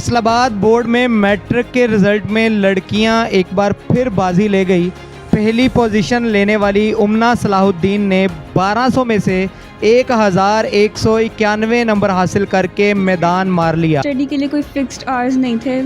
Faisalabad board में matric के result में लड़कियां एक बार फिर बाजी ले गई। पहली पोजीशन लेने वाली उमना सलाहुद्दीन ने 1200 में से 1191 नंबर हासिल करके मैदान मार लिया। स्टडी के लिए कोई फिक्स्ड आवर्स नहीं थे,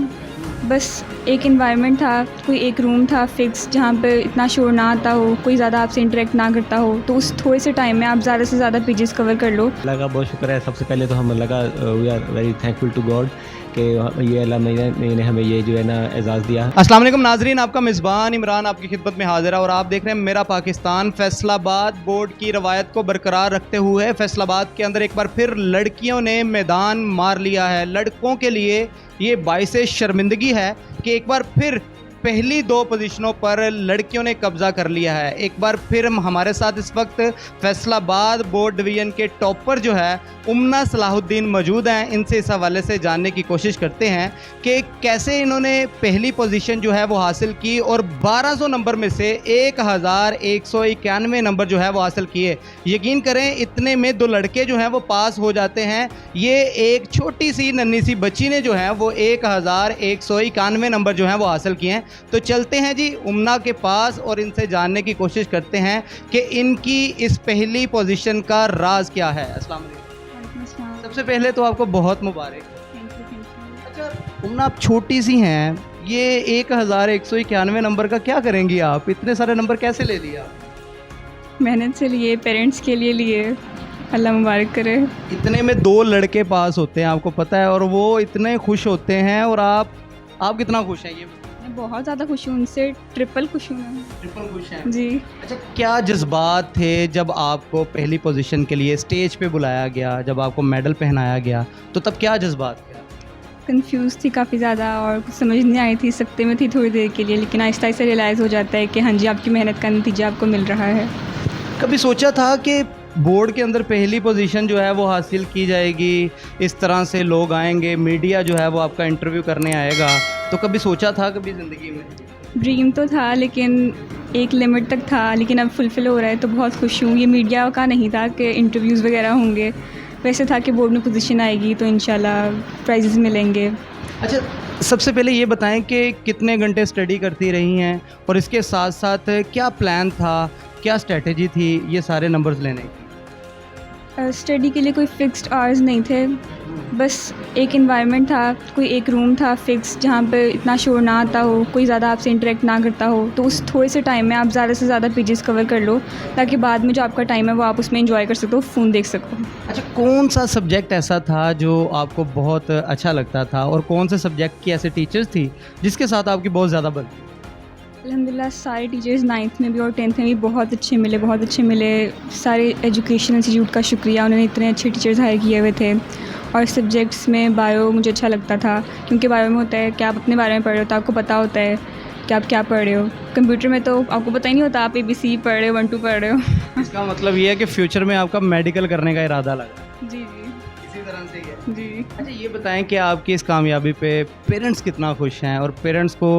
बस एक एनवायरनमेंट था, कोई एक रूम था फिक्स जहाँ पे इतना शोर ना आता हो, कोई ज़्यादा आपसे इंटरेक्ट ना करता हो, तो उस थोड़े से टाइम में आप ज़्यादा से ज़्यादा पेजेस कवर कर लो। अल्लाह का बहुत शुक्र है। सबसे पहले तो हम लगा we are very thankful to God कि ये अल्लाह ने हमें ये जो है ना एजाज़ दिया। अस्सलाम वालेकुम नाजरीन, आपका मेज़बान इमरान आपकी खिदमत में हाजिर है और आप देख रहे हैं मेरा पाकिस्तान। फैसलाबाद बोर्ड की रवायत को बरकरार रखते हुए फैसलाबाद के अंदर एक बार फिर लड़कियों ने मैदान मार लिया है। लड़कों के लिए ये बाइसे शर्मिंदगी है कि एक बार फिर पहली दो पोजीशनों पर लड़कियों ने कब्ज़ा कर लिया है। एक बार फिर हमारे साथ इस वक्त फैसलाबाद बोर्ड डिवीज़न के टॉपर जो है उमना सलाहुद्दीन मौजूद हैं। इनसे इस हवाले से जानने की कोशिश करते हैं कि कैसे इन्होंने पहली पोजीशन जो है वो हासिल की और 1200 नंबर में से 1191 नंबर जो है वो हासिल किए। यकीन करें इतने में दो लड़के जो हैं वो पास हो जाते हैं। ये एक छोटी सी नन्ही सी बच्ची ने जो है वो 1191 नंबर जो है वो हासिल किए हैं। तो चलते हैं जी उमना के पास और इनसे जानने की कोशिश करते हैं कि इनकी इस पहली पोजीशन का राज क्या है। अस्सलाम वालेकुम। सबसे पहले तो आपको बहुत मुबारक। अच्छा उमना, आप छोटी सी हैं, ये 1191 नंबर का क्या करेंगी आप? इतने सारे नंबर कैसे ले लिया? मेहनत से लिए, पेरेंट्स के लिए, अल्लाह मुबारक करे। इतने में दो लड़के पास होते हैं, आपको पता है, और वो इतने खुश होते हैं और आप कितना खुश हैं? ये मैं बहुत ज़्यादा खुश हूँ, उनसे ट्रिपल खुश हूँ मैं। ट्रिपल खुश हैं जी। अच्छा, क्या जज्बात थे जब आपको पहली पोजीशन के लिए स्टेज पे बुलाया गया, जब आपको मेडल पहनाया गया, तो तब क्या जज्बात थे? कंफ्यूज थी काफ़ी ज़्यादा और कुछ समझ नहीं आई थी, सकते में थी थोड़ी देर के लिए, लेकिन आहिस्ता आहिस्ता रियलाइज़ हो जाता है कि हाँ जी आपकी मेहनत का नतीजा आपको मिल रहा है। कभी सोचा था कि बोर्ड के अंदर पहली पोजीशन जो है वो हासिल की जाएगी, इस तरह से लोग आएंगे, मीडिया जो है वो आपका इंटरव्यू करने आएगा, तो कभी सोचा था कभी ज़िंदगी में? ड्रीम तो था लेकिन एक लिमिट तक था, लेकिन अब फुलफ़िल हो रहा है तो बहुत खुश हूँ। ये मीडिया का नहीं था कि इंटरव्यूज़ वगैरह होंगे, वैसे था कि बोर्ड में पोजीशन आएगी तो इंशाल्लाह प्राइजेज़ मिलेंगे। अच्छा, सबसे पहले ये बताएं कि कितने घंटे स्टडी करती रही हैं और इसके साथ साथ क्या प्लान था, क्या स्ट्रेटजी थी ये सारे नंबर्स लेने की? स्टडी के लिए कोई फिक्स्ड आवर्स नहीं थे, बस एक एनवायरनमेंट था, कोई एक रूम था फिक्स जहाँ पे इतना शोर ना आता हो, कोई ज़्यादा आपसे इंटरेक्ट ना करता हो, तो उस थोड़े से टाइम में आप ज़्यादा से ज़्यादा पेजेस कवर कर लो ताकि बाद में जो आपका टाइम है वो आप उसमें एंजॉय कर सको, फ़ोन देख सको। अच्छा, कौन सा सब्जेक्ट ऐसा था जो आपको बहुत अच्छा लगता था और कौन से सब्जेक्ट की ऐसे टीचर्स थी जिसके साथ आपकी बहुत ज़्यादा बनती? अल्हम्दुलिल्लाह सारे टीचर्स 9th में भी और 10th में भी बहुत अच्छे मिले। सारे एजुकेशन इंस्टीट्यूट का शुक्रिया, उन्होंने इतने अच्छे टीचर्स हायर किए हुए थे। और सब्जेक्ट्स में बायो मुझे अच्छा लगता था क्योंकि बायो में होता है कि आप अपने बारे में पढ़ रहे हो तो आपको पता होता है कि आप क्या पढ़ रहे हो। कंप्यूटर में तो आपको पता ही नहीं होता, आप ABC पढ़ रहे हो, 1 2 पढ़ रहे हो। इसका मतलब ये है कि फ्यूचर में आपका मेडिकल करने का इरादा लगा? जी इसी तरह से ही है जी। अच्छा, ये बताएं कि आपकी इस कामयाबी पे पेरेंट्स कितना खुश हैं और पेरेंट्स को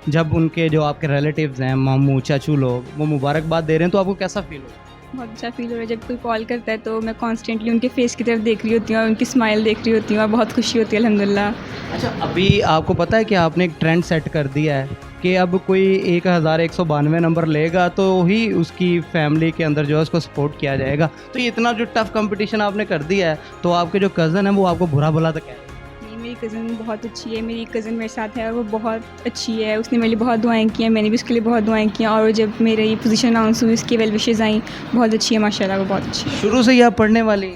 जब उनके जो आपके रिलेटिव्स हैं, मामू चाचू लोग, वो मुबारकबाद दे रहे हैं तो आपको कैसा फील हो? बहुत अच्छा फील हो रहा है। जब कोई कॉल करता है तो मैं कॉन्स्टेंटली उनके फेस की तरफ देख रही होती हूँ और उनकी स्माइल देख रही होती हूँ और बहुत खुशी होती है अल्हम्दुलिल्लाह। अच्छा, अभी आपको पता है कि आपने एक ट्रेंड सेट कर दिया है कि अब कोई 1192 नंबर लेगा तो ही उसकी फैमिली के अंदर जो है उसको सपोर्ट किया जाएगा। तो ये इतना जो टफ़ कंपटीशन आपने कर दिया है, तो आपके जो कज़न है वो आपको बुरा भला तो कहते हैं? नहीं, मेरी कज़न बहुत अच्छी है। मेरी कज़न मेरे साथ है, वो बहुत अच्छी है, उसने मेरे लिए बहुत दुआएं की हैं, मैंने भी उसके लिए बहुत दुआएं की हैं। और जब मेरी पोजीशन अनाउंस हुई उसकी वेल विशेज़ आई, बहुत अच्छी है माशाल्लाह, वो बहुत अच्छी है। शुरू से ही आप पढ़ने वाली?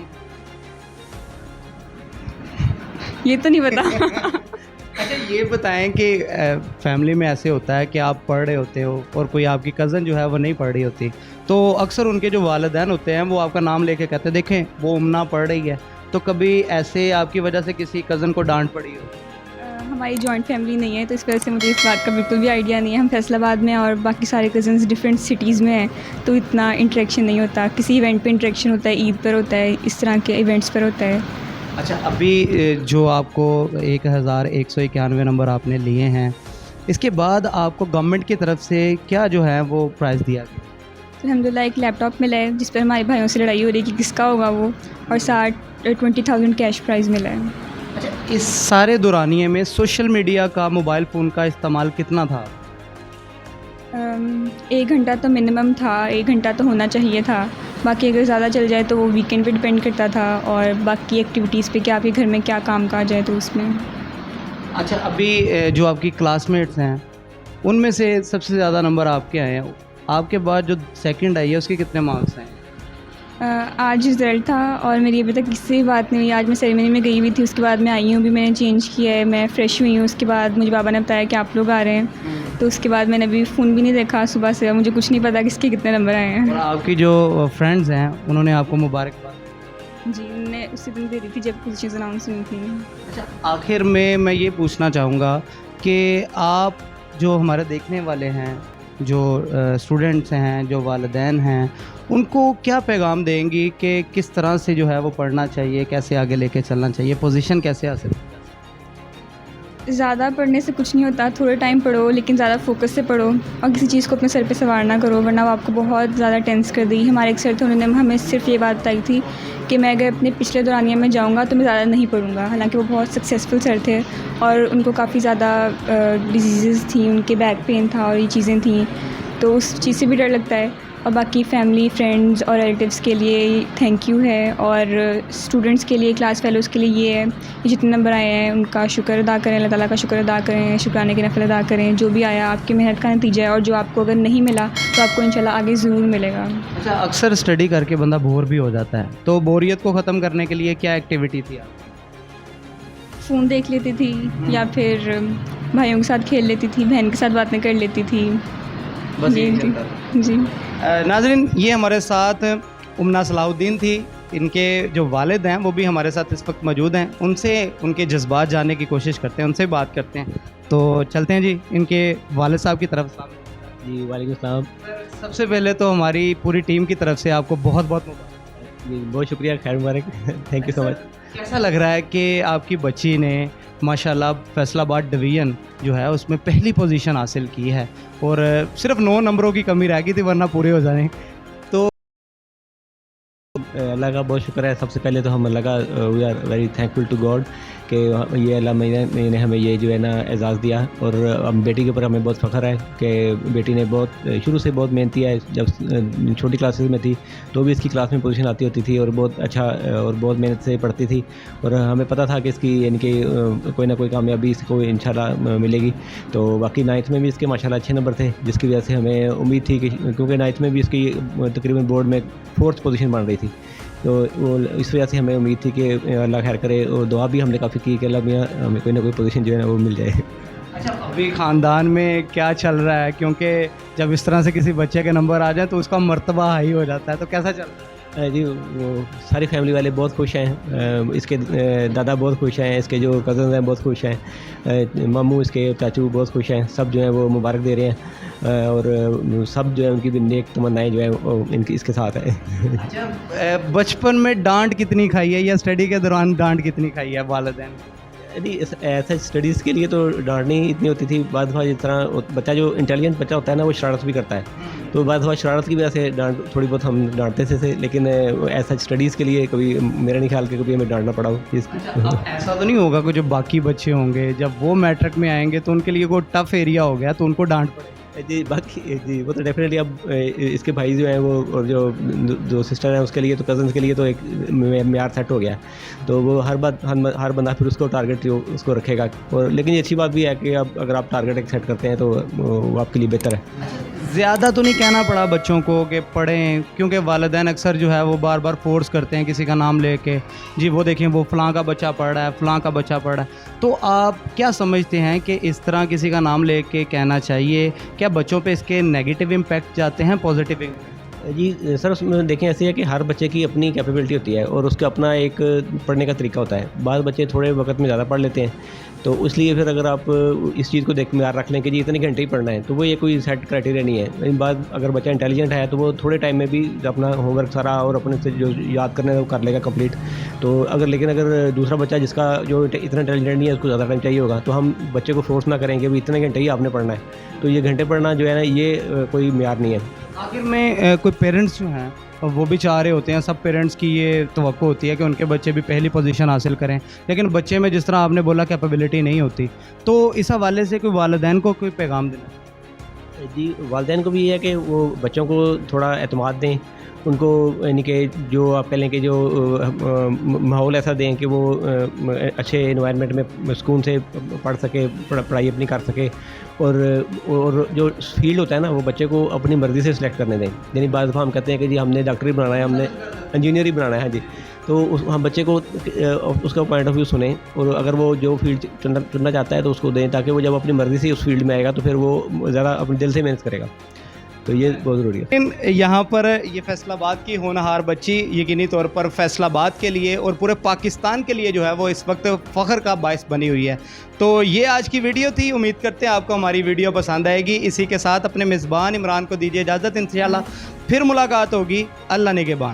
ये तो नहीं पता। अच्छा, ये बताएं कि फैमिली में ऐसे होता है कि आप पढ़ रहे होते हो और कोई आपकी कज़न जो है वो नहीं पढ़ रही होती, तो अक्सर उनके जो वालिदैन होते हैं वो आपका नाम लेके कहते हैं देखें वो उमना पढ़ रही है, तो कभी ऐसे आपकी वजह से किसी कज़न को डांट पड़ी हो? हमारी जॉइंट फैमिली नहीं है तो इस वजह से मुझे इस बात का बिल्कुल भी आइडिया नहीं है। हम फैसलाबाद में और बाकी सारे कज़न्स डिफरेंट सिटीज़ में हैं तो इतना इंटरेक्शन नहीं होता। किसी इवेंट पे इंटरेक्शन होता है, ईद पर होता है, इस तरह के इवेंट्स पर होता है। अच्छा, अभी जो आपको 1191 नंबर आपने लिए हैं, इसके बाद आपको गवर्नमेंट की तरफ से क्या जो है वो प्राइज़ दिया गया? अल्हम्दुलिल्लाह एक लैपटॉप मिला है जिस पर हमारे भाइयों से लड़ाई हो रही है कि किसका होगा वो, और 20,000 कैश प्राइज़ मिला है। अच्छा, इस सारे दौरानिए में सोशल मीडिया का, मोबाइल फ़ोन का इस्तेमाल कितना था? 1 घंटा तो मिनिमम था, 1 घंटा तो होना चाहिए था। बाकी अगर ज़्यादा चल जाए तो वो वीकेंड पे डिपेंड करता था और बाकी एक्टिविटीज़ पे कि आपके घर में क्या काम काज है तो उसमें। अच्छा, अभी जो आपकी क्लासमेट्स हैं, उनमें से सबसे ज़्यादा नंबर आपके आए हैं। आपके बाद जो सेकंड आई है उसके कितने मार्क्स हैं? आज रिज़ल्ट था और मेरी अभी तक किसी से बात नहीं हुई। आज मैं सेरेमनी में गई हुई थी, उसके बाद मैं आई हूँ, अभी मैंने चेंज किया है, मैं फ़्रेश हुई हूँ। उसके बाद मुझे बाबा ने बताया कि आप लोग आ रहे हैं, तो उसके बाद मैंने अभी फ़ोन भी नहीं देखा सुबह से, मुझे कुछ नहीं पता किसके कितने नंबर आए और हैं। आपकी जो फ्रेंड्स हैं उन्होंने आपको मुबारकबाद? जी, मैं उसी दिन दे रही थी जब पोजीशंस अनाउंस हुई थी। अच्छा, आखिर में मैं ये पूछना चाहूँगा कि आप जो हमारे देखने वाले हैं, जो स्टूडेंट्स हैं, जो वालिदैन हैं, उनको क्या पैगाम देंगी कि किस तरह से जो है वो पढ़ना चाहिए, कैसे आगे लेके चलना चाहिए, पोजीशन कैसे हासिल? ज़्यादा पढ़ने से कुछ नहीं होता, थोड़े टाइम पढ़ो लेकिन ज़्यादा फोकस से पढ़ो और किसी चीज़ को अपने सर पे सवार ना करो, वरना वो आपको बहुत ज़्यादा टेंस कर देगी। हमारे एक सर थे, उन्होंने हमें सिर्फ ये बात बताई थी कि मैं अगर अपने पिछले दौरानिया में जाऊँगा तो मैं ज़्यादा नहीं पढ़ूँगा। हालांकि वो बहुत सक्सेसफुल सर थे और उनको काफ़ी ज़्यादा डिजीज़ थी, उनके बैक पेन था और ये चीज़ें थी, तो उस चीज़ से भी डर लगता है। और बाकी फैमिली, फ्रेंड्स और रिलेटिव्स के लिए थैंक यू है और स्टूडेंट्स के लिए, क्लास फेलोज़ के लिए ये है कि जितने नंबर आए हैं उनका शुक्र अदा करें, अल्लाह ताला का शुक्र अदा करें, शुक्राने की नफ़ल अदा करें। जो भी आया आपकी मेहनत का नतीजा है और जो आपको अगर नहीं मिला तो आपको इंशाल्लाह आगे ज़रूर मिलेगा। अच्छा, अक्सर स्टडी करके बंदा बोर भी हो जाता है, तो बोरियत को ख़त्म करने के लिए क्या एक्टिविटी थी आपकी? फ़ोन देख लेती थी या फिर भाइयों के साथ खेल लेती थी, बहन के साथ बातें कर लेती थी। बस जी यही जी चलता था। जी। नाज़रीन, ये हमारे साथ उमना सलाहुद्दीन थी। इनके जो वालिद हैं वो भी हमारे साथ इस वक्त मौजूद हैं। उनसे उनके जज्बात जानने की कोशिश करते हैं, उनसे बात करते हैं। तो चलते हैं जी इनके वालिद साहब की तरफ। जी वालेकुम सलाम। सबसे पहले तो हमारी पूरी टीम की तरफ से आपको बहुत बहुत मुबारक। जी बहुत शुक्रिया, खैर मुबारक। Thank you so much. कैसा लग रहा है कि आपकी बच्ची ने माशाल्लाह फैसलाबाद डिवीज़न जो है उसमें पहली पोजीशन हासिल की है और सिर्फ 9 नंबरों की कमी रह गई थी वरना पूरे हो जाने। तो अल्लाह का बहुत शुक्र है। सबसे पहले तो हम अल्लाह का we are very thankful to God कि ये अल्लाह ने हमें ये जो है ना एजाज़ दिया और अब बेटी के ऊपर हमें बहुत फ़ख्र है कि बेटी ने बहुत शुरू से बहुत मेहनती है। जब छोटी क्लासेस में थी तो भी इसकी क्लास में पोजीशन आती होती थी और बहुत अच्छा और बहुत मेहनत से पढ़ती थी और हमें पता था कि इसकी यानी कि कोई ना कोई कामयाबी इसको इंशाल्लाह मिलेगी। तो बाकी 9th में भी इसके माशाल्लाह अच्छे नंबर थे, जिसकी वजह से हमें उम्मीद थी कि क्योंकि 9th में भी इसकी तकरीबन बोर्ड में 4th पोजीशन बन रही थी, तो वो इस वजह से हमें उम्मीद थी कि अल्लाह खैर करे और दुआ भी हमने काफ़ी की कि अल्लाह मियाँ हमें कोई ना कोई पोजीशन जो है ना वो मिल जाए। अच्छा, अभी ख़ानदान में क्या चल रहा है, क्योंकि जब इस तरह से किसी बच्चे के नंबर आ जाए तो उसका मर्तबा हाई हो जाता है, तो कैसा चल रहा है? जी वो सारी फैमिली वाले बहुत खुश हैं। इसके दादा बहुत खुश हैं, इसके जो कज़न्स हैं बहुत खुश हैं, मामू इसके चाचू बहुत खुश हैं। सब जो है वो मुबारक दे रहे हैं और सब जो है उनकी भी नेक तमन्नाएं जो है वो इनकी इसके साथ है। अच्छा, बचपन में डांट कितनी खाई है या स्टडी के दौरान डांट कितनी खाई है वालिदैन? यदि ऐसा स्टडीज़ के लिए तो डांट नहीं इतनी होती थी। बाद दफ़ा जिस तरह बच्चा जो इंटेलिजेंट बच्चा होता है ना वो शरारत भी करता है, तो बाद दफ़ा शरारत की वजह से डांट थोड़ी बहुत हम डांटते थे, लेकिन ऐसा स्टडीज़ के लिए कभी मेरा नहीं ख्याल कि कभी हमें डांटना पड़ा हो। अब ऐसा तो नहीं होगा कि जो बाकी बच्चे होंगे जब वो मैट्रिक में आएंगे तो उनके लिए कोई टफ एरिया हो गया तो उनको डांट पड़ेगी? जी बाकी जी वो तो डेफिनेटली अब इसके भाई जो हैं वो और जो दो सिस्टर हैं उसके लिए तो कज़न्स के लिए तो एक म्यार सेट हो गया, तो वो हर हर बंदा फिर उसको टारगेट जो उसको रखेगा। और लेकिन ये अच्छी बात भी है कि अब अगर आप टारगेट एक सेट करते हैं तो वो आपके लिए बेहतर है। ज़्यादा तो नहीं कहना पड़ा बच्चों को कि पढ़ें, क्योंकि वालिदैन अक्सर जो है वो बार बार फोर्स करते हैं किसी का नाम लेके, जी वो देखें वो फ़लाँ का बच्चा पढ़ रहा है, फ़लाँ का बच्चा पढ़ रहा है। तो आप क्या समझते हैं कि इस तरह किसी का नाम लेके कहना चाहिए? क्या बच्चों पे इसके नेगेटिव इम्पैक्ट जाते हैं, पॉजिटिव इम्पैक्ट? जी सर, उसमें देखें ऐसे है कि हर बच्चे की अपनी कैपेबिलिटी होती है और उसका अपना एक पढ़ने का तरीका होता है। बाद बच्चे थोड़े वक्त में ज़्यादा पढ़ लेते हैं, तो इसलिए फिर अगर आप इस चीज़ को देख में रख लें कि जी इतने घंटे ही पढ़ना है, तो वो ये कोई सेट क्राइटेरिया नहीं है। लेकिन बाद अगर बच्चा इंटेलिजेंट है तो वो थोड़े टाइम में भी अपना होमवर्क सारा और अपने से जो याद करना है वो कर लेगा कंप्लीट। तो अगर दूसरा बच्चा जिसका जो इतना इंटेलिजेंट नहीं है उसको ज़्यादा टाइम चाहिए होगा, तो हम बच्चे को फोर्स ना करें कि इतने घंटे ही आपने पढ़ना है। तो ये घंटे पढ़ना जो है ना ये कोई म्यार नहीं है। आखिर में कोई पेरेंट्स जो हैं वो भी चाह रहे होते हैं, सब पेरेंट्स की ये तवक्को होती है कि उनके बच्चे भी पहली पोजीशन हासिल करें, लेकिन बच्चे में जिस तरह आपने बोला कैपेबिलिटी नहीं होती, तो इस हवाले से कोई वालिदैन को कोई पैगाम देना? जी, वालिदैन को भी ये है कि वो बच्चों को थोड़ा एतमाद दें, उनको यानी कि जो आप कह लें कि जो माहौल ऐसा दें कि वो अच्छे एनवायरनमेंट में सुकून से पढ़ सके, पढ़ाई अपनी कर सके, और जो फील्ड होता है ना वो बच्चे को अपनी मर्ज़ी से सिलेक्ट करने दें। यानी बाद दफ़ा हम कहते हैं कि जी हमने डॉक्टरी बनाना है, हमने इंजीनियर ही बनाना है, हाँ जी, तो हम बच्चे को उसका पॉइंट ऑफ व्यू सुने, और अगर वो जो फील्ड चुनना चाहता है तो उसको दें, ताकि वो जब अपनी मर्ज़ी से उस फील्ड में आएगा तो फिर वो ज़्यादा अपने दिल से मेहनत करेगा। तो ये बहुत ज़रूरी है। लेकिन यहाँ पर ये फैसलाबाद की होनहार बच्ची यकीनी तौर पर फैसलाबाद के लिए और पूरे पाकिस्तान के लिए जो है वो इस वक्त फ़ख्र का बायस बनी हुई है। तो ये आज की वीडियो थी, उम्मीद करते हैं आपको हमारी वीडियो पसंद आएगी। इसी के साथ अपने मेज़बान इमरान को दीजिए इजाज़त, इंशाल्लाह फिर मुलाकात होगी। अल्लाह निगहबान।